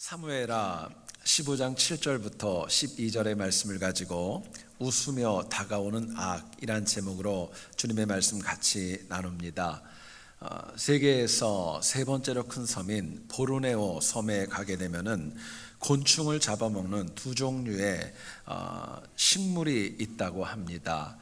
사무엘하 15장 7절부터 12절의 말씀을 가지고 웃으며 다가오는 악이란 제목으로 주님의 말씀 같이 나눕니다. 세계에서 세 번째로 큰 섬인 보르네오 섬에 가게 되면은 곤충을 잡아먹는 두 종류의 식물이 있다고 합니다.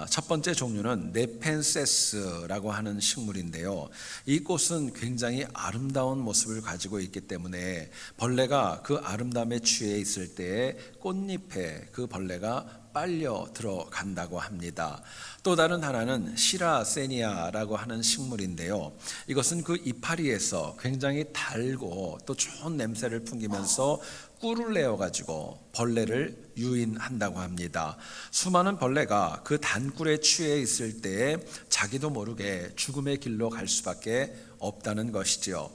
첫 번째 종류는 네펜세스라고 하는 식물인데요. 이 꽃은 굉장히 아름다운 모습을 가지고 있기 때문에 벌레가 그 아름다움에 취해 있을 때에 꽃잎에 그 벌레가 빨려 들어간다고 합니다. 또 다른 하나는 시라세니아라고 하는 식물인데요. 이것은 그 이파리에서 굉장히 달고 또 좋은 냄새를 풍기면서 꿀을 내어가지고 벌레를 유인한다고 합니다. 수많은 벌레가 그 단꿀에 취해 있을 때에 자기도 모르게 죽음의 길로 갈 수밖에 없다는 것이지요.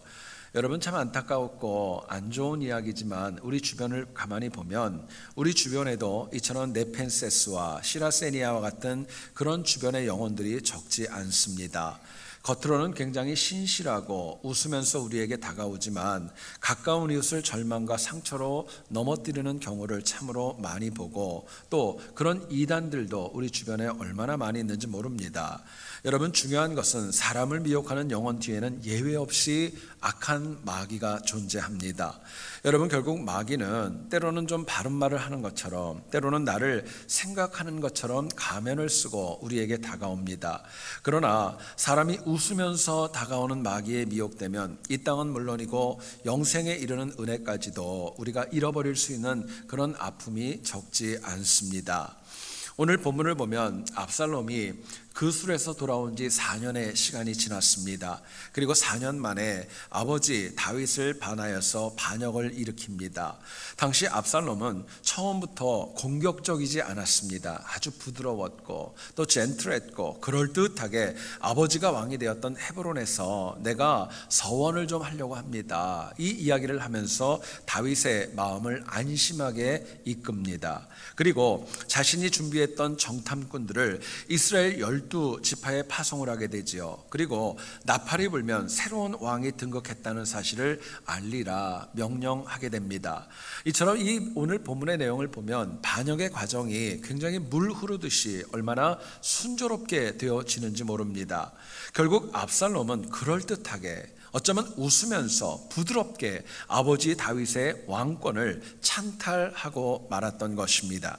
여러분, 참 안타까웠고 안 좋은 이야기지만 우리 주변을 가만히 보면 우리 주변에도 이처럼 네펜세스와 시라세니아와 같은 그런 주변의 영혼들이 적지 않습니다. 겉으로는 굉장히 신실하고 웃으면서 우리에게 다가오지만 가까운 이웃을 절망과 상처로 넘어뜨리는 경우를 참으로 많이 보고 또 그런 이단들도 우리 주변에 얼마나 많이 있는지 모릅니다. 여러분, 중요한 것은 사람을 미혹하는 영혼 뒤에는 예외 없이 악한 마귀가 존재합니다. 여러분, 결국 마귀는 때로는 좀 바른 말을 하는 것처럼 때로는 나를 생각하는 것처럼 가면을 쓰고 우리에게 다가옵니다. 그러나 사람이 웃으면서 다가오는 마귀에 미혹되면 이 땅은 물론이고 영생에 이르는 은혜까지도 우리가 잃어버릴 수 있는 그런 아픔이 적지 않습니다. 오늘 본문을 보면 압살롬이 그 술에서 돌아온 지 4년의 시간이 지났습니다. 그리고 4년 만에 아버지 다윗을 반하여서 반역을 일으킵니다. 당시 압살롬은 처음부터 공격적이지 않았습니다. 아주 부드러웠고 또 젠틀했고 그럴듯하게 아버지가 왕이 되었던 헤브론에서 내가 서원을 좀 하려고 합니다. 이 이야기를 하면서 다윗의 마음을 안심하게 이끕니다. 그리고 자신이 준비했던 정탐꾼들을 이스라엘 12지파에 파송을 하게 되지요. 그리고 나팔이 불면 새로운 왕이 등극했다는 사실을 알리라 명령하게 됩니다. 이처럼 이 오늘 본문의 내용을 보면 반역의 과정이 굉장히 물 흐르듯이 얼마나 순조롭게 되어지는지 모릅니다. 결국 압살롬은 그럴듯하게 어쩌면 웃으면서 부드럽게 아버지 다윗의 왕권을 찬탈하고 말았던 것입니다.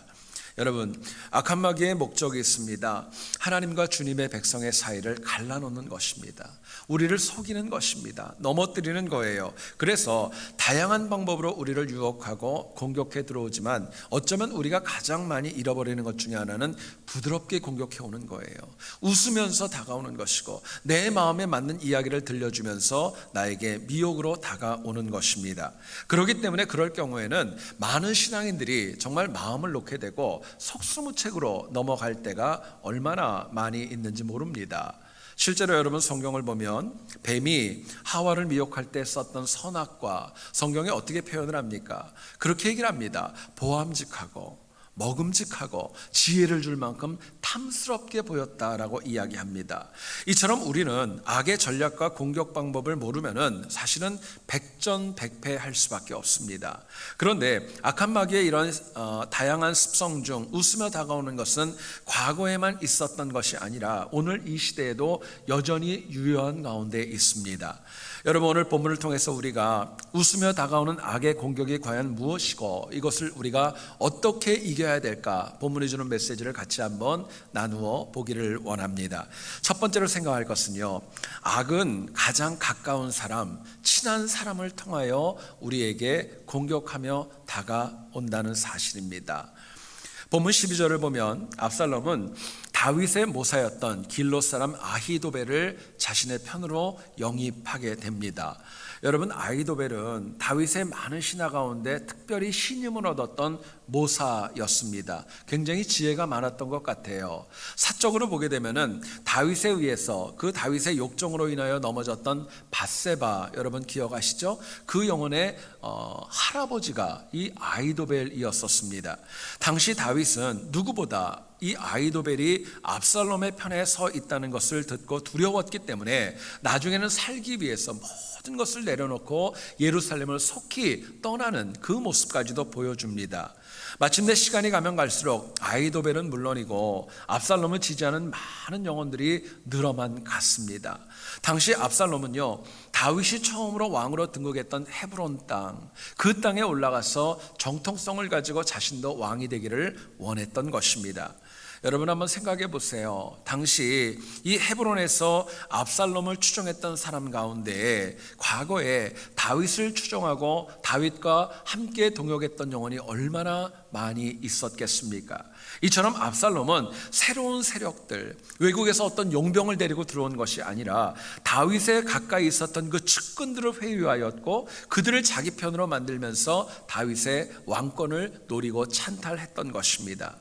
여러분, 악한 마귀의 목적이 있습니다. 하나님과 주님의 백성의 사이를 갈라놓는 것입니다. 우리를 속이는 것입니다. 넘어뜨리는 거예요. 그래서 다양한 방법으로 우리를 유혹하고 공격해 들어오지만 어쩌면 우리가 가장 많이 잃어버리는 것 중에 하나는 부드럽게 공격해 오는 거예요. 웃으면서 다가오는 것이고 내 마음에 맞는 이야기를 들려주면서 나에게 미혹으로 다가오는 것입니다. 그렇기 때문에 그럴 경우에는 많은 신앙인들이 정말 마음을 놓게 되고 속수무책으로 넘어갈 때가 얼마나 많이 있는지 모릅니다. 실제로 여러분, 성경을 보면 뱀이 하와를 미혹할 때 썼던 선악과 성경에 어떻게 표현을 합니까? 그렇게 얘기를 합니다. 보암직하고 먹음직하고 지혜를 줄 만큼 탐스럽게 보였다라고 이야기합니다. 이처럼 우리는 악의 전략과 공격 방법을 모르면은 사실은 백전백패할 수밖에 없습니다. 그런데 악한 마귀의 이런 다양한 습성 중 웃으며 다가오는 것은 과거에만 있었던 것이 아니라 오늘 이 시대에도 여전히 유효한 가운데 있습니다. 여러분, 오늘 본문을 통해서 우리가 웃으며 다가오는 악의 공격이 과연 무엇이고 이것을 우리가 어떻게 이겨야 될까, 본문이 주는 메시지를 같이 한번 나누어 보기를 원합니다. 첫 번째로 생각할 것은요, 악은 가장 가까운 사람, 친한 사람을 통하여 우리에게 공격하며 다가온다는 사실입니다. 본문 12절을 보면 압살롬은 다윗의 모사였던 길롯 사람 아히도벨을 자신의 편으로 영입하게 됩니다. 여러분, 아히도벨은 다윗의 많은 신하 가운데 특별히 신임을 얻었던 모사였습니다. 굉장히 지혜가 많았던 것 같아요. 사적으로 보게 되면은 다윗에 의해서 그 다윗의 욕정으로 인하여 넘어졌던 밧세바, 여러분 기억하시죠? 그 영혼의 할아버지가 이 아히도벨이었었습니다. 당시 다윗은 누구보다 이 아히도벨이 압살롬의 편에 서 있다는 것을 듣고 두려웠기 때문에 나중에는 살기 위해서 모든 것을 내려놓고 예루살렘을 속히 떠나는 그 모습까지도 보여줍니다. 마침내 시간이 가면 갈수록 아히도벨은 물론이고 압살롬을 지지하는 많은 영혼들이 늘어만 갔습니다. 당시 압살롬은요, 다윗이 처음으로 왕으로 등극했던 헤브론 땅, 그 땅에 올라가서 정통성을 가지고 자신도 왕이 되기를 원했던 것입니다. 여러분 한번 생각해 보세요. 당시 이 헤브론에서 압살롬을 추종했던 사람 가운데 과거에 다윗을 추종하고 다윗과 함께 동역했던 영혼이 얼마나 많이 있었겠습니까? 이처럼 압살롬은 새로운 세력들, 외국에서 어떤 용병을 데리고 들어온 것이 아니라 다윗에 가까이 있었던 그 측근들을 회유하였고 그들을 자기 편으로 만들면서 다윗의 왕권을 노리고 찬탈했던 것입니다.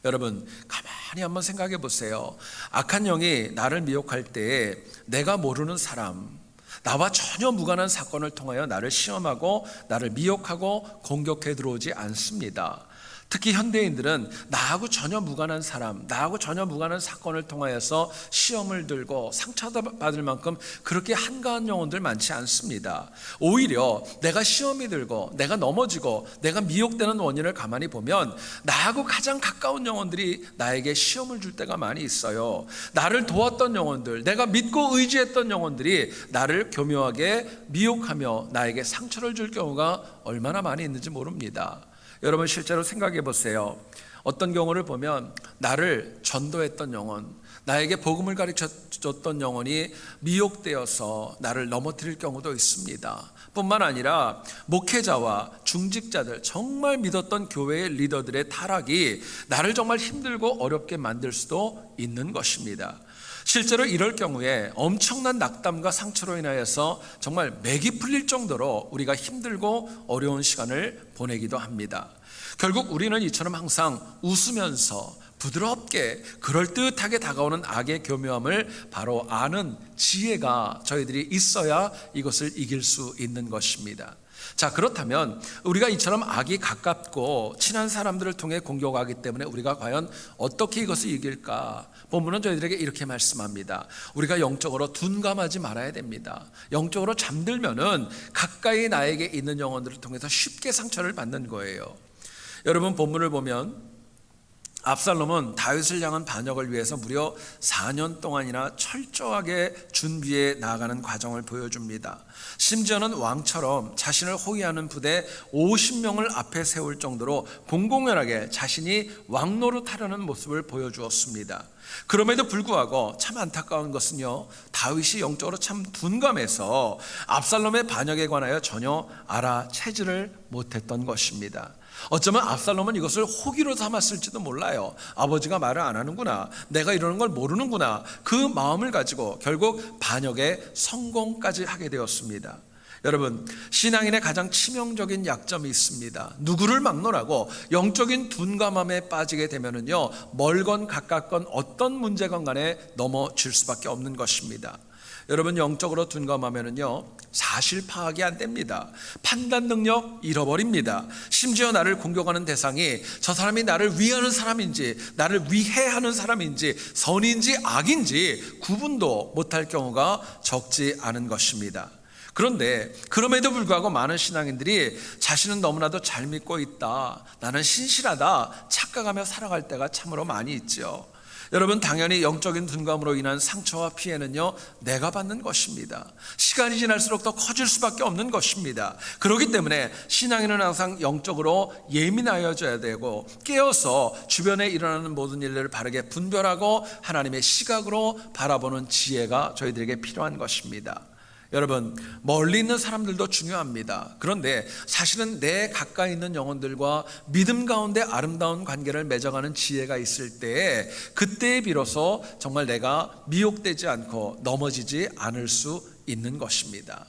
여러분 가만히 한번 생각해 보세요. 악한 영이 나를 미혹할 때에 내가 모르는 사람, 나와 전혀 무관한 사건을 통하여 나를 시험하고 나를 미혹하고 공격해 들어오지 않습니다. 특히 현대인들은 나하고 전혀 무관한 사람, 나하고 전혀 무관한 사건을 통하여서 시험을 들고 상처받을 만큼 그렇게 한가한 영혼들 많지 않습니다. 오히려 내가 시험이 들고 내가 넘어지고 내가 미혹되는 원인을 가만히 보면 나하고 가장 가까운 영혼들이 나에게 시험을 줄 때가 많이 있어요. 나를 도왔던 영혼들, 내가 믿고 의지했던 영혼들이 나를 교묘하게 미혹하며 나에게 상처를 줄 경우가 얼마나 많이 있는지 모릅니다. 여러분 실제로 생각해 보세요. 어떤 경우를 보면 나를 전도했던 영혼, 나에게 복음을 가르쳐줬던 영혼이 미혹되어서 나를 넘어뜨릴 경우도 있습니다. 뿐만 아니라 목회자와 중직자들, 정말 믿었던 교회의 리더들의 타락이 나를 정말 힘들고 어렵게 만들 수도 있는 것입니다. 실제로 이럴 경우에 엄청난 낙담과 상처로 인하여서 정말 맥이 풀릴 정도로 우리가 힘들고 어려운 시간을 보내기도 합니다. 결국 우리는 이처럼 항상 웃으면서 부드럽게 그럴듯하게 다가오는 악의 교묘함을 바로 아는 지혜가 저희들이 있어야 이것을 이길 수 있는 것입니다. 자, 그렇다면 우리가 이처럼 악이 가깝고 친한 사람들을 통해 공격하기 때문에 우리가 과연 어떻게 이것을 이길까? 본문은 저희들에게 이렇게 말씀합니다. 우리가 영적으로 둔감하지 말아야 됩니다. 영적으로 잠들면은 가까이 나에게 있는 영혼들을 통해서 쉽게 상처를 받는 거예요. 여러분 본문을 보면 압살롬은 다윗을 향한 반역을 위해서 무려 4년 동안이나 철저하게 준비해 나아가는 과정을 보여줍니다. 심지어는 왕처럼 자신을 호위하는 부대 50명을 앞에 세울 정도로 공공연하게 자신이 왕노릇하려는 모습을 보여주었습니다. 그럼에도 불구하고 참 안타까운 것은요, 다윗이 영적으로 참 둔감해서 압살롬의 반역에 관하여 전혀 알아채지를 못했던 것입니다. 어쩌면 압살롬은 이것을 호기로 삼았을지도 몰라요. 아버지가 말을 안 하는구나, 내가 이러는 걸 모르는구나, 그 마음을 가지고 결국 반역에 성공까지 하게 되었습니다. 여러분, 신앙인의 가장 치명적인 약점이 있습니다. 누구를 막론하고 영적인 둔감함에 빠지게 되면은요, 멀건 가깝건 어떤 문제건 간에 넘어질 수밖에 없는 것입니다. 여러분, 영적으로 둔감하면은요, 사실 파악이 안 됩니다. 판단 능력 잃어버립니다. 심지어 나를 공격하는 대상이 저 사람이 나를 위하는 사람인지 나를 위해하는 사람인지 선인지 악인지 구분도 못할 경우가 적지 않은 것입니다. 그런데 그럼에도 불구하고 많은 신앙인들이 자신은 너무나도 잘 믿고 있다, 나는 신실하다 착각하며 살아갈 때가 참으로 많이 있죠. 여러분, 당연히 영적인 둔감으로 인한 상처와 피해는요, 내가 받는 것입니다. 시간이 지날수록 더 커질 수밖에 없는 것입니다. 그렇기 때문에 신앙인은 항상 영적으로 예민하여져야 되고 깨어서 주변에 일어나는 모든 일들을 바르게 분별하고 하나님의 시각으로 바라보는 지혜가 저희들에게 필요한 것입니다. 여러분, 멀리 있는 사람들도 중요합니다. 그런데 사실은 내 가까이 있는 영혼들과 믿음 가운데 아름다운 관계를 맺어가는 지혜가 있을 때에 그때에 비로소 정말 내가 미혹되지 않고 넘어지지 않을 수 있는 것입니다.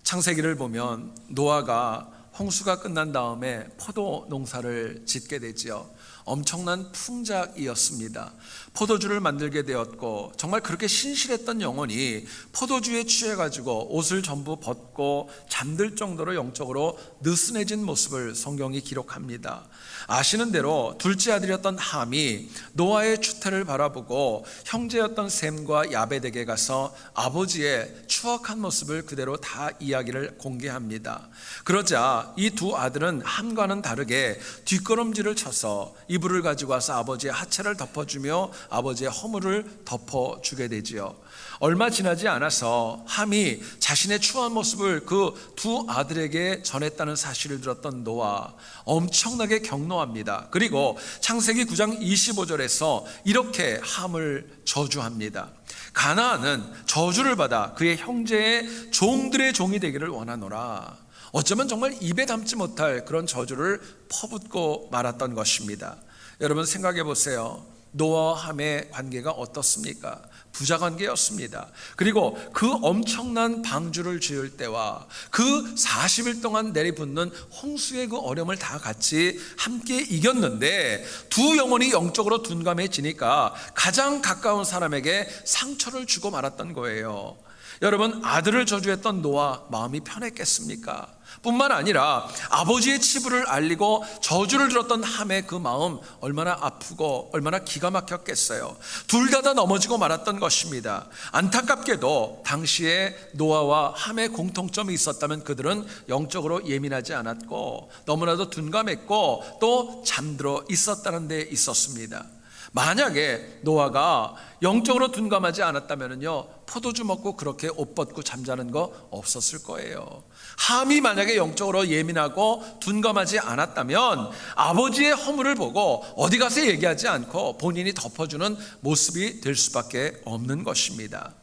창세기를 보면 노아가 홍수가 끝난 다음에 포도 농사를 짓게 되지요. 엄청난 풍작이었습니다. 포도주를 만들게 되었고 정말 그렇게 신실했던 영혼이 포도주에 취해가지고 옷을 전부 벗고 잠들 정도로 영적으로 느슨해진 모습을 성경이 기록합니다. 아시는 대로 둘째 아들이었던 함이 노아의 추태를 바라보고 형제였던 셈과 야베덱에 가서 아버지의 추악한 모습을 그대로 다 이야기를 공개합니다. 그러자 이 두 아들은 함과는 다르게 뒷걸음질을 쳐서 이불을 가지고 와서 아버지의 하체를 덮어주며 아버지의 허물을 덮어주게 되지요. 얼마 지나지 않아서 함이 자신의 추한 모습을 그 두 아들에게 전했다는 사실을 들었던 노아, 엄청나게 경노합니다. 그리고 창세기 9장 25절에서 이렇게 함을 저주합니다. 가나안은 저주를 받아 그의 형제의 종들의 종이 되기를 원하노라. 어쩌면 정말 입에 담지 못할 그런 저주를 퍼붓고 말았던 것입니다. 여러분 생각해 보세요. 노아와 함의 관계가 어떻습니까? 부자관계였습니다. 그리고 그 엄청난 방주를 지을 때와 그 40일 동안 내리붙는 홍수의 그 어려움을 다 같이 함께 이겼는데 두 영혼이 영적으로 둔감해지니까 가장 가까운 사람에게 상처를 주고 말았던 거예요. 여러분, 아들을 저주했던 노아 마음이 편했겠습니까? 뿐만 아니라 아버지의 치부를 알리고 저주를 들었던 함의 그 마음 얼마나 아프고 얼마나 기가 막혔겠어요. 둘 다 넘어지고 말았던 것입니다. 안타깝게도 당시에 노아와 함의 공통점이 있었다면 그들은 영적으로 예민하지 않았고 너무나도 둔감했고 또 잠들어 있었다는 데 있었습니다. 만약에 노아가 영적으로 둔감하지 않았다면요, 포도주 먹고 그렇게 옷 벗고 잠자는 거 없었을 거예요. 함이 만약에 영적으로 예민하고 둔감하지 않았다면 아버지의 허물을 보고 어디 가서 얘기하지 않고 본인이 덮어주는 모습이 될 수밖에 없는 것입니다.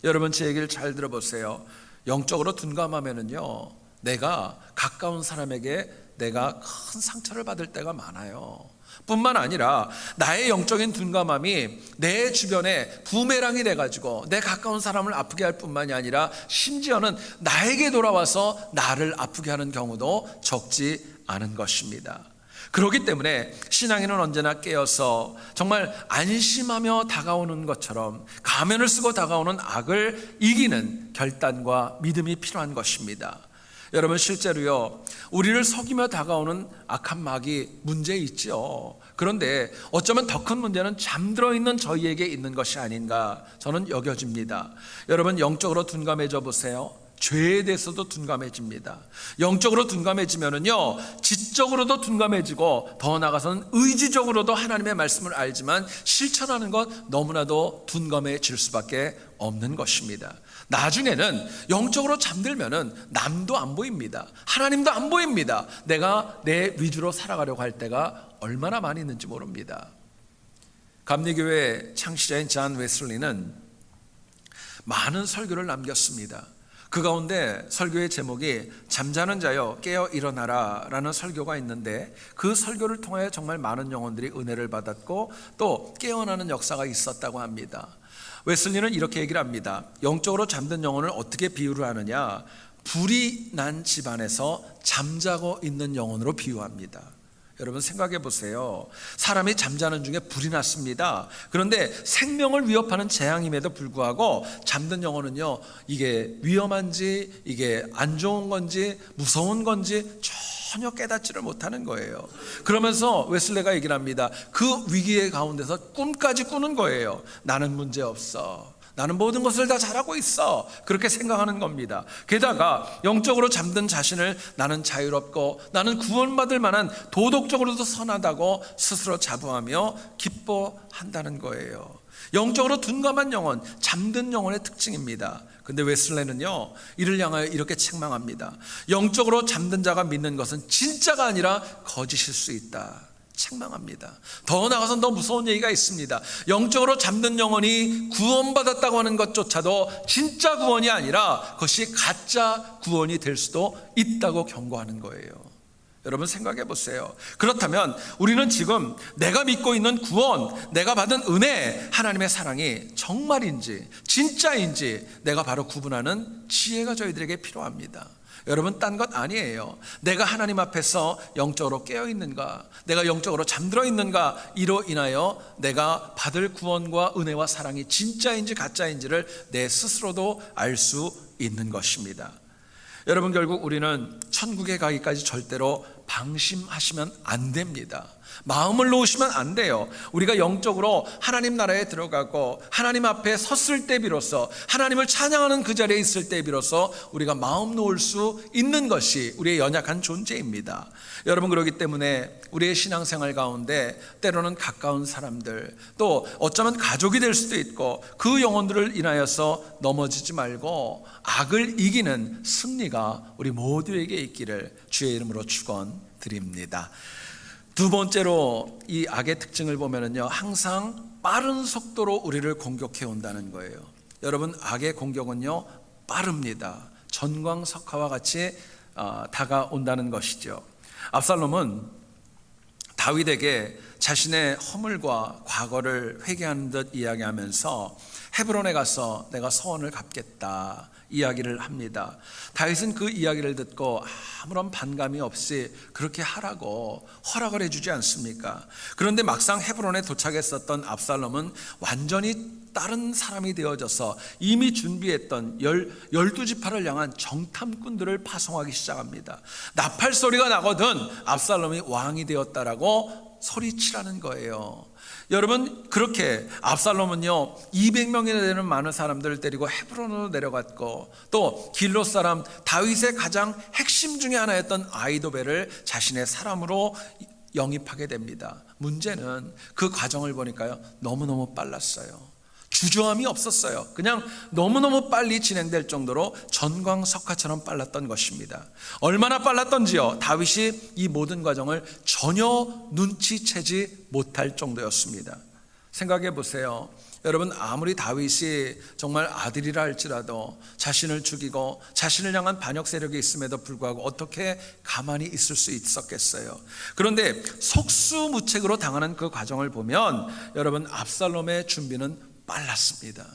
여러분, 제 얘기를 잘 들어보세요. 영적으로 둔감하면은요, 내가 가까운 사람에게 내가 큰 상처를 받을 때가 많아요. 뿐만 아니라 나의 영적인 둔감함이 내 주변에 부메랑이 돼가지고 내 가까운 사람을 아프게 할 뿐만이 아니라 심지어는 나에게 돌아와서 나를 아프게 하는 경우도 적지 않은 것입니다. 그렇기 때문에 신앙인은 언제나 깨어서 정말 안심하며 다가오는 것처럼 가면을 쓰고 다가오는 악을 이기는 결단과 믿음이 필요한 것입니다. 여러분, 실제로요, 우리를 속이며 다가오는 악한 마귀 문제 있죠. 그런데 어쩌면 더 큰 문제는 잠들어 있는 저희에게 있는 것이 아닌가 저는 여겨집니다. 여러분, 영적으로 둔감해져 보세요. 죄에 대해서도 둔감해집니다. 영적으로 둔감해지면은요, 지적으로도 둔감해지고 더 나아가서는 의지적으로도 하나님의 말씀을 알지만 실천하는 것 너무나도 둔감해질 수밖에 없는 것입니다. 나중에는 영적으로 잠들면은 남도 안 보입니다. 하나님도 안 보입니다. 내가 내 위주로 살아가려고 할 때가 얼마나 많이 있는지 모릅니다. 감리교회 창시자인 잔 웨슬리는 많은 설교를 남겼습니다. 그 가운데 설교의 제목이 잠자는 자여 깨어 일어나라 라는 설교가 있는데 그 설교를 통하여 정말 많은 영혼들이 은혜를 받았고 또 깨어나는 역사가 있었다고 합니다. 웨슬리는 이렇게 얘기를 합니다. 영적으로 잠든 영혼을 어떻게 비유를 하느냐, 불이 난 집안에서 잠자고 있는 영혼으로 비유합니다. 여러분 생각해 보세요. 사람이 잠자는 중에 불이 났습니다. 그런데 생명을 위협하는 재앙임에도 불구하고 잠든 영혼은요, 이게 위험한지 이게 안 좋은 건지 무서운 건지 전혀 깨닫지를 못하는 거예요. 그러면서 웨슬레가 얘기를 합니다. 그 위기의 가운데서 꿈까지 꾸는 거예요. 나는 문제 없어. 나는 모든 것을 다 잘하고 있어. 그렇게 생각하는 겁니다. 게다가 영적으로 잠든 자신을 나는 자유롭고 나는 구원받을 만한 도덕적으로도 선하다고 스스로 자부하며 기뻐한다는 거예요. 영적으로 둔감한 영혼, 잠든 영혼의 특징입니다. 근데 웨슬레는요, 이를 향하여 이렇게 책망합니다. 영적으로 잠든 자가 믿는 것은 진짜가 아니라 거짓일 수 있다. 책망합니다. 더 나아가서 더 무서운 얘기가 있습니다. 영적으로 잠든 영혼이 구원받았다고 하는 것조차도 진짜 구원이 아니라 그것이 가짜 구원이 될 수도 있다고 경고하는 거예요. 여러분 생각해 보세요. 그렇다면 우리는 지금 내가 믿고 있는 구원, 내가 받은 은혜, 하나님의 사랑이 정말인지 진짜인지 내가 바로 구분하는 지혜가 저희들에게 필요합니다. 여러분, 딴 것 아니에요. 내가 하나님 앞에서 영적으로 깨어 있는가, 내가 영적으로 잠들어 있는가, 이로 인하여 내가 받을 구원과 은혜와 사랑이 진짜인지 가짜인지를 내 스스로도 알 수 있는 것입니다. 여러분, 결국 우리는 천국에 가기까지 절대로 방심하시면 안 됩니다. 마음을 놓으시면 안 돼요. 우리가 영적으로 하나님 나라에 들어가고 하나님 앞에 섰을 때 비로소, 하나님을 찬양하는 그 자리에 있을 때 비로소 우리가 마음 놓을 수 있는 것이 우리의 연약한 존재입니다. 여러분, 그렇기 때문에 우리의 신앙생활 가운데 때로는 가까운 사람들, 또 어쩌면 가족이 될 수도 있고, 그 영혼들을 인하여서 넘어지지 말고 악을 이기는 승리가 우리 모두에게 있기를 주의 이름으로 축원드립니다. 두 번째로 이 악의 특징을 보면은요, 항상 빠른 속도로 우리를 공격해 온다는 거예요. 여러분, 악의 공격은요 빠릅니다. 전광석화와 같이 다가온다는 것이죠. 압살롬은 다윗에게 자신의 허물과 과거를 회개하는 듯 이야기하면서 헤브론에 가서 내가 서원을 갚겠다 이야기를 합니다. 다윗은 그 이야기를 듣고 아무런 반감이 없이 그렇게 하라고 허락을 해주지 않습니까? 그런데 막상 헤브론에 도착했었던 압살롬은 완전히 다른 사람이 되어져서 이미 준비했던 12지파를 향한 정탐꾼들을 파송하기 시작합니다. 나팔 소리가 나거든 압살롬이 왕이 되었다라고 소리치라는 거예요. 여러분, 그렇게 압살롬은요 200명이나 되는 많은 사람들을 데리고 헤브론으로 내려갔고, 또 길롯 사람 다윗의 가장 핵심 중에 하나였던 아히도벨을 자신의 사람으로 영입하게 됩니다. 문제는 그 과정을 보니까요 너무너무 빨랐어요. 주저함이 없었어요. 그냥 너무너무 빨리 진행될 정도로 전광석화처럼 빨랐던 것입니다. 얼마나 빨랐던지요, 다윗이 이 모든 과정을 전혀 눈치채지 못할 정도였습니다. 생각해 보세요. 여러분, 아무리 다윗이 정말 아들이라 할지라도 자신을 죽이고 자신을 향한 반역 세력이 있음에도 불구하고 어떻게 가만히 있을 수 있었겠어요? 그런데 속수무책으로 당하는 그 과정을 보면 여러분, 압살롬의 준비는 빨랐습니다.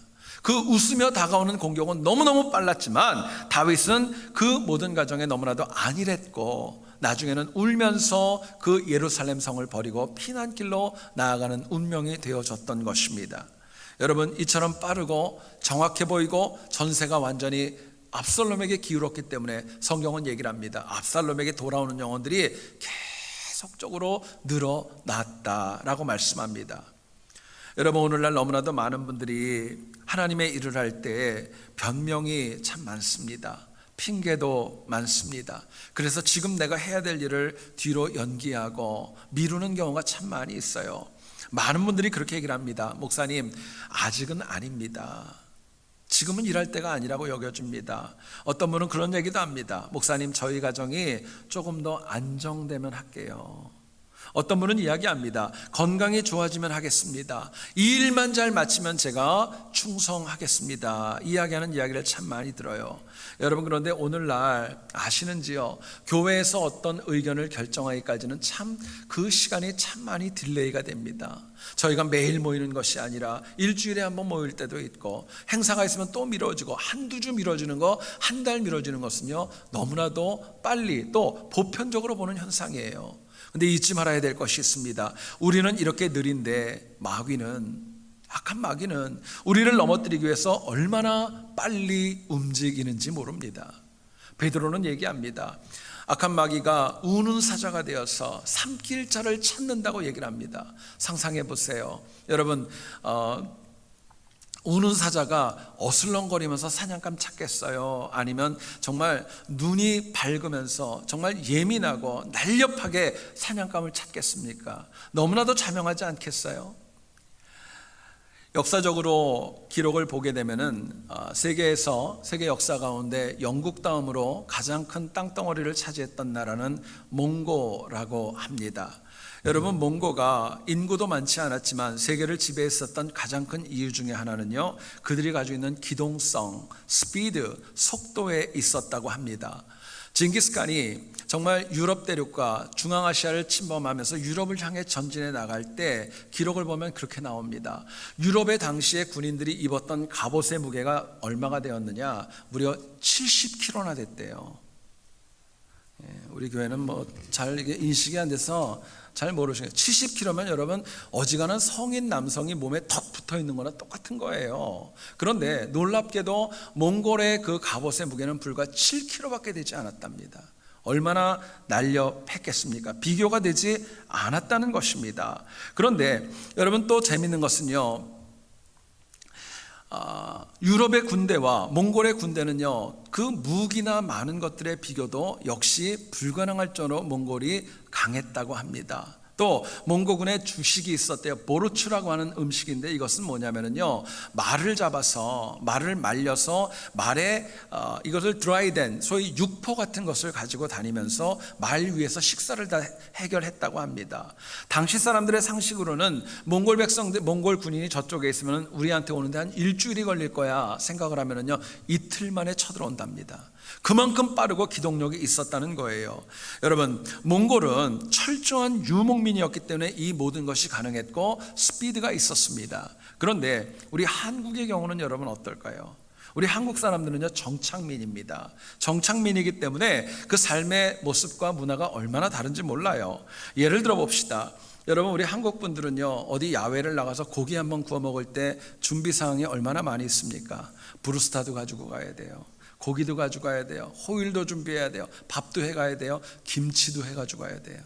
그 웃으며 다가오는 공격은 너무너무 빨랐지만 다윗은 그 모든 과정에 너무나도 안일했고, 나중에는 울면서 그 예루살렘 성을 버리고 피난길로 나아가는 운명이 되어졌던 것입니다. 여러분, 이처럼 빠르고 정확해 보이고 전세가 완전히 압살롬에게 기울었기 때문에 성경은 얘기를 합니다. 압살롬에게 돌아오는 영혼들이 계속적으로 늘어났다라고 말씀합니다. 여러분, 오늘날 너무나도 많은 분들이 하나님의 일을 할 때 변명이 참 많습니다. 핑계도 많습니다. 그래서 지금 내가 해야 될 일을 뒤로 연기하고 미루는 경우가 참 많이 있어요. 많은 분들이 그렇게 얘기를 합니다. 목사님, 아직은 아닙니다. 지금은 일할 때가 아니라고 여겨집니다. 어떤 분은 그런 얘기도 합니다. 목사님, 저희 가정이 조금 더 안정되면 할게요. 어떤 분은 이야기합니다. 건강이 좋아지면 하겠습니다. 이 일만 잘 마치면 제가 충성하겠습니다. 이야기하는 이야기를 참 많이 들어요. 여러분, 그런데 오늘날 아시는지요? 교회에서 어떤 의견을 결정하기까지는 참 그 시간이 참 많이 딜레이가 됩니다. 저희가 매일 모이는 것이 아니라 일주일에 한번 모일 때도 있고, 행사가 있으면 또 미뤄지고, 한두 주 미뤄지는 거, 한 달 미뤄지는 것은요 너무나도 빨리 또 보편적으로 보는 현상이에요. 근데 잊지 말아야 될 것이 있습니다. 우리는 이렇게 느린데 악한 마귀는 우리를 넘어뜨리기 위해서 얼마나 빨리 움직이는지 모릅니다. 베드로는 얘기합니다. 악한 마귀가 우는 사자가 되어서 삼킬 자를 찾는다고 얘기를 합니다. 상상해 보세요. 여러분, 우는 사자가 어슬렁거리면서 사냥감 찾겠어요? 아니면 정말 눈이 밝으면서 정말 예민하고 날렵하게 사냥감을 찾겠습니까? 너무나도 자명하지 않겠어요? 역사적으로 기록을 보게 되면은 세계 역사 가운데 영국 다음으로 가장 큰 땅덩어리를 차지했던 나라는 몽고라고 합니다. 여러분, 몽고가 인구도 많지 않았지만 세계를 지배했었던 가장 큰 이유 중에 하나는요, 그들이 가지고 있는 기동성, 스피드, 속도에 있었다고 합니다. 징기스칸이 정말 유럽 대륙과 중앙아시아를 침범하면서 유럽을 향해 전진해 나갈 때 기록을 보면 그렇게 나옵니다. 유럽의 당시에 군인들이 입었던 갑옷의 무게가 얼마가 되었느냐? 무려 70kg나 됐대요. 우리 교회는 뭐 잘 이게 인식이 안 돼서 잘 모르시겠어요. 70kg면 여러분 어지간한 성인 남성이 몸에 턱 붙어 있는 거나 똑같은 거예요. 그런데 놀랍게도 몽골의 그 갑옷의 무게는 불과 7kg밖에 되지 않았답니다. 얼마나 날려 팼겠습니까? 비교가 되지 않았다는 것입니다. 그런데 여러분 또 재밌는 것은요, 유럽의 군대와 몽골의 군대는요, 그 무기나 많은 것들의 비교도 역시 불가능할 정도로 몽골이 강했다고 합니다. 또 몽고군의 주식이 있었대요. 보르추라고 하는 음식인데 이것은 뭐냐면요, 말을 잡아서 말을 말려서 말에 이것을 드라이된 소위 육포 같은 것을 가지고 다니면서 말 위에서 식사를 다 해결했다고 합니다. 당시 사람들의 상식으로는 몽골 백성들, 몽골 군인이 저쪽에 있으면 우리한테 오는데 한 일주일이 걸릴 거야 생각을 하면요, 이틀 만에 쳐들어온답니다. 그만큼 빠르고 기동력이 있었다는 거예요. 여러분, 몽골은 철저한 유목민이었기 때문에 이 모든 것이 가능했고 스피드가 있었습니다. 그런데 우리 한국의 경우는 여러분 어떨까요? 우리 한국 사람들은요, 정착민입니다. 정착민이기 때문에 그 삶의 모습과 문화가 얼마나 다른지 몰라요. 예를 들어 봅시다. 여러분, 우리 한국 분들은요, 어디 야외를 나가서 고기 한번 구워 먹을 때 준비 사항이 얼마나 많이 있습니까? 브루스타도 가지고 가야 돼요. 고기도 가져가야 돼요. 호일도 준비해야 돼요. 밥도 해가야 돼요. 김치도 해가지고 가야 돼요.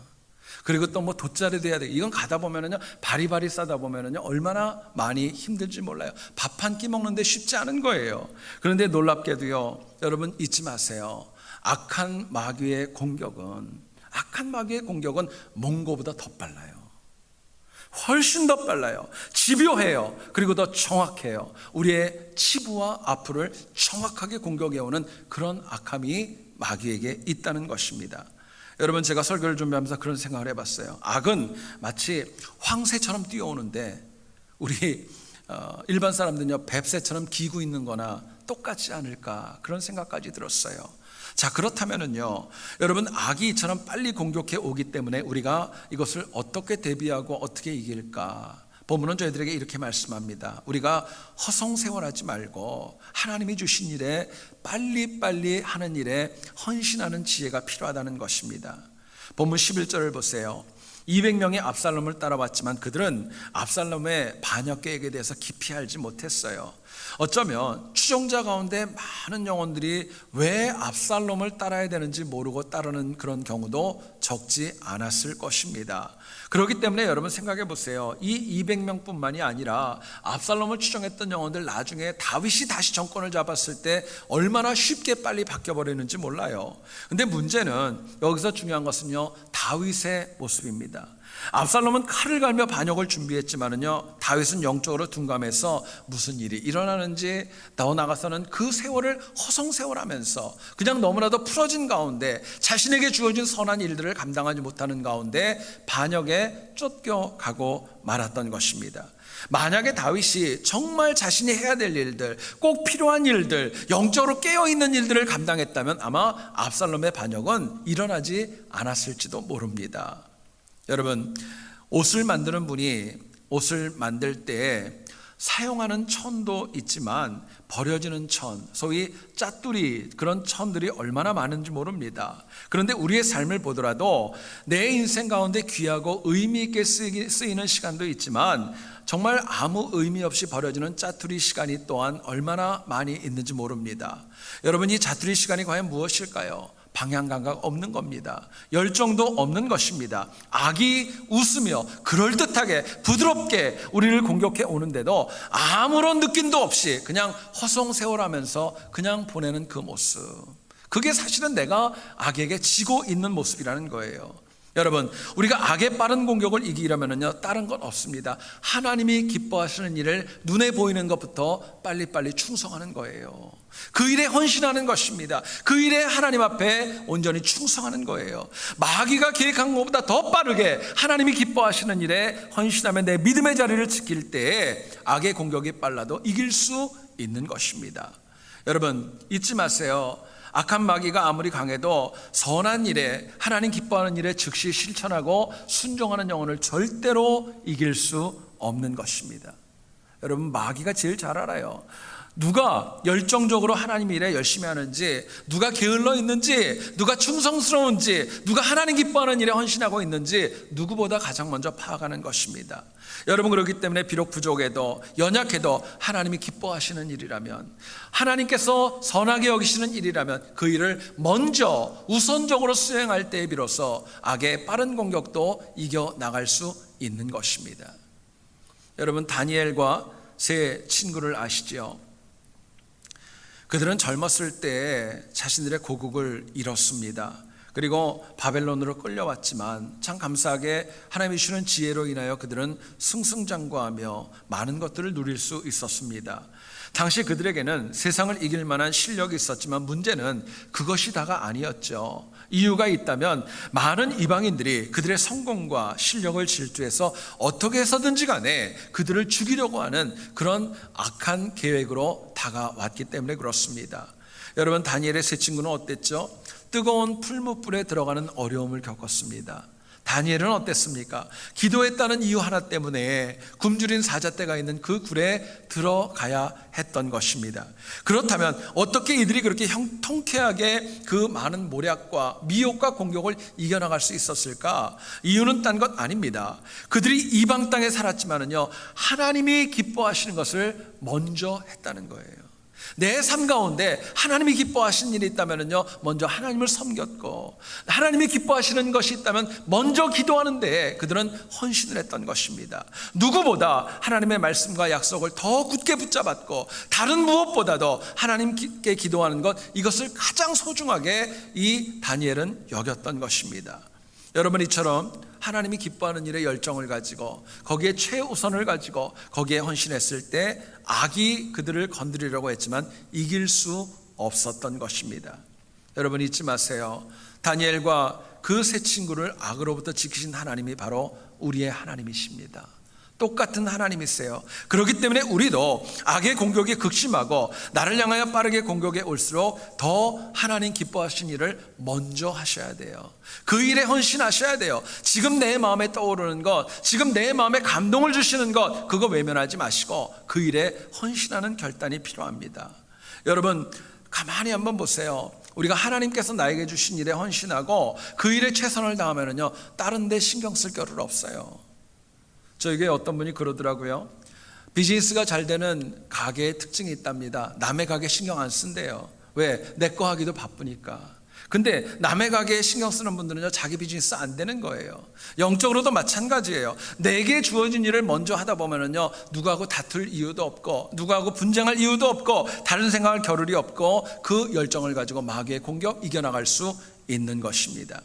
그리고 또 뭐 돗자리도 해야 돼요. 이건 가다 보면은요, 바리바리 싸다 보면은요, 얼마나 많이 힘들지 몰라요. 밥 한 끼 먹는데 쉽지 않은 거예요. 그런데 놀랍게도요, 여러분 잊지 마세요. 악한 마귀의 공격은 몽고보다 더 빨라요. 훨씬 더 빨라요. 집요해요. 그리고 더 정확해요. 우리의 치부와 앞을 정확하게 공격해오는 그런 악함이 마귀에게 있다는 것입니다. 여러분, 제가 설교를 준비하면서 그런 생각을 해봤어요. 악은 마치 황새처럼 뛰어오는데 우리 일반 사람들은요, 뱁새처럼 기고 있는 거나 똑같지 않을까, 그런 생각까지 들었어요. 자, 그렇다면은요, 여러분, 악이 이처럼 빨리 공격해 오기 때문에 우리가 이것을 어떻게 대비하고 어떻게 이길까? 본문은 저희들에게 이렇게 말씀합니다. 우리가 허송세월하지 말고 하나님이 주신 일에 빨리빨리 하는 일에 헌신하는 지혜가 필요하다는 것입니다. 본문 11절을 보세요. 200명이 압살롬을 따라왔지만 그들은 압살롬의 반역 계획에 대해서 깊이 알지 못했어요. 어쩌면 추종자 가운데 많은 영혼들이 왜 압살롬을 따라야 되는지 모르고 따르는 그런 경우도 적지 않았을 것입니다. 그렇기 때문에 여러분 생각해 보세요. 이 200명뿐만이 아니라 압살롬을 추종했던 영혼들, 나중에 다윗이 다시 정권을 잡았을 때 얼마나 쉽게 빨리 바뀌어버리는지 몰라요. 근데 문제는 여기서 중요한 것은요, 다윗의 모습입니다. 압살롬은 칼을 갈며 반역을 준비했지만은요, 다윗은 영적으로 둔감해서 무슨 일이 일어나는지, 더 나아가서는 그 세월을 허송세월하면서 그냥 너무나도 풀어진 가운데 자신에게 주어진 선한 일들을 감당하지 못하는 가운데 반역에 쫓겨가고 말았던 것입니다. 만약에 다윗이 정말 자신이 해야 될 일들, 꼭 필요한 일들, 영적으로 깨어있는 일들을 감당했다면 아마 압살롬의 반역은 일어나지 않았을지도 모릅니다. 여러분, 옷을 만드는 분이 옷을 만들 때 사용하는 천도 있지만 버려지는 천, 소위 짜투리, 그런 천들이 얼마나 많은지 모릅니다. 그런데 우리의 삶을 보더라도 내 인생 가운데 귀하고 의미 있게 쓰이는 시간도 있지만 정말 아무 의미 없이 버려지는 짜투리 시간이 또한 얼마나 많이 있는지 모릅니다. 여러분, 이 짜투리 시간이 과연 무엇일까요? 방향감각 없는 겁니다. 열정도 없는 것입니다. 악이 웃으며 그럴듯하게 부드럽게 우리를 공격해 오는데도 아무런 느낌도 없이 그냥 허송세월하면서 그냥 보내는 그 모습, 그게 사실은 내가 악에게 지고 있는 모습이라는 거예요. 여러분, 우리가 악의 빠른 공격을 이기려면요, 다른 건 없습니다. 하나님이 기뻐하시는 일을 눈에 보이는 것부터 빨리빨리 충성하는 거예요. 그 일에 헌신하는 것입니다. 그 일에 하나님 앞에 온전히 충성하는 거예요. 마귀가 계획한 것보다 더 빠르게 하나님이 기뻐하시는 일에 헌신하면 내 믿음의 자리를 지킬 때에 악의 공격이 빨라도 이길 수 있는 것입니다. 여러분, 잊지 마세요. 악한 마귀가 아무리 강해도 선한 일에, 하나님 기뻐하는 일에 즉시 실천하고 순종하는 영혼을 절대로 이길 수 없는 것입니다. 여러분, 마귀가 제일 잘 알아요. 누가 열정적으로 하나님 일에 열심히 하는지, 누가 게을러 있는지, 누가 충성스러운지, 누가 하나님 기뻐하는 일에 헌신하고 있는지 누구보다 가장 먼저 파악하는 것입니다. 여러분, 그렇기 때문에 비록 부족해도 연약해도 하나님이 기뻐하시는 일이라면, 하나님께서 선하게 여기시는 일이라면 그 일을 먼저 우선적으로 수행할 때에 비로소 악의 빠른 공격도 이겨나갈 수 있는 것입니다. 여러분, 다니엘과 세 친구를 아시죠? 그들은 젊었을 때 자신들의 고국을 잃었습니다. 그리고 바벨론으로 끌려왔지만 참 감사하게 하나님이 주시는 지혜로 인하여 그들은 승승장구하며 많은 것들을 누릴 수 있었습니다. 당시 그들에게는 세상을 이길 만한 실력이 있었지만 문제는 그것이 다가 아니었죠. 이유가 있다면 많은 이방인들이 그들의 성공과 실력을 질투해서 어떻게 해서든지 간에 그들을 죽이려고 하는 그런 악한 계획으로 다가왔기 때문에 그렇습니다. 여러분, 다니엘의 세 친구는 어땠죠? 뜨거운 풀무불에 들어가는 어려움을 겪었습니다. 다니엘은 어땠습니까? 기도했다는 이유 하나 때문에 굶주린 사자떼가 있는 그 굴에 들어가야 했던 것입니다. 그렇다면 어떻게 이들이 그렇게 통쾌하게 그 많은 모략과 미혹과 공격을 이겨나갈 수 있었을까? 이유는 딴 것 아닙니다. 그들이 이방 땅에 살았지만은요, 하나님이 기뻐하시는 것을 먼저 했다는 거예요. 내 삶 가운데 하나님이 기뻐하시는 일이 있다면요, 먼저 하나님을 섬겼고, 하나님이 기뻐하시는 것이 있다면 먼저 기도하는데 그들은 헌신을 했던 것입니다. 누구보다 하나님의 말씀과 약속을 더 굳게 붙잡았고, 다른 무엇보다도 하나님께 기도하는 것, 이것을 가장 소중하게 이 다니엘은 여겼던 것입니다. 여러분, 이처럼 하나님이 기뻐하는 일에 열정을 가지고 거기에 최우선을 가지고 거기에 헌신했을 때 악이 그들을 건드리려고 했지만 이길 수 없었던 것입니다. 여러분, 잊지 마세요. 다니엘과 그 세 친구를 악으로부터 지키신 하나님이 바로 우리의 하나님이십니다. 똑같은 하나님이세요. 그렇기 때문에 우리도 악의 공격이 극심하고 나를 향하여 빠르게 공격해 올수록 더 하나님 기뻐하신 일을 먼저 하셔야 돼요. 그 일에 헌신하셔야 돼요. 지금 내 마음에 떠오르는 것, 지금 내 마음에 감동을 주시는 것, 그거 외면하지 마시고 그 일에 헌신하는 결단이 필요합니다. 여러분, 가만히 한번 보세요. 우리가 하나님께서 나에게 주신 일에 헌신하고 그 일에 최선을 다하면요, 다른 데 신경 쓸 겨를 없어요. 저에게 어떤 분이 그러더라고요. 비즈니스가 잘 되는 가게의 특징이 있답니다. 남의 가게 신경 안 쓴대요. 왜? 내 거 하기도 바쁘니까. 근데 남의 가게에 신경 쓰는 분들은요, 자기 비즈니스 안 되는 거예요. 영적으로도 마찬가지예요. 내게 주어진 일을 먼저 하다 보면은요, 누구하고 다툴 이유도 없고, 누구하고 분쟁할 이유도 없고, 다른 생각할 겨를이 없고, 그 열정을 가지고 마귀의 공격 이겨나갈 수 있는 것입니다.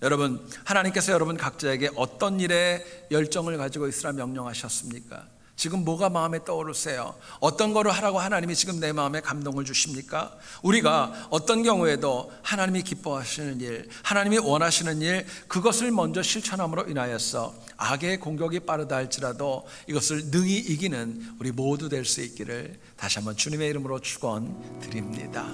여러분, 하나님께서 여러분 각자에게 어떤 일에 열정을 가지고 있으라 명령하셨습니까? 지금 뭐가 마음에 떠오르세요? 어떤 거를 하라고 하나님이 지금 내 마음에 감동을 주십니까? 우리가 어떤 경우에도 하나님이 기뻐하시는 일, 하나님이 원하시는 일, 그것을 먼저 실천함으로 인하여서 악의 공격이 빠르다 할지라도 이것을 능히 이기는 우리 모두 될 수 있기를 다시 한번 주님의 이름으로 축원드립니다.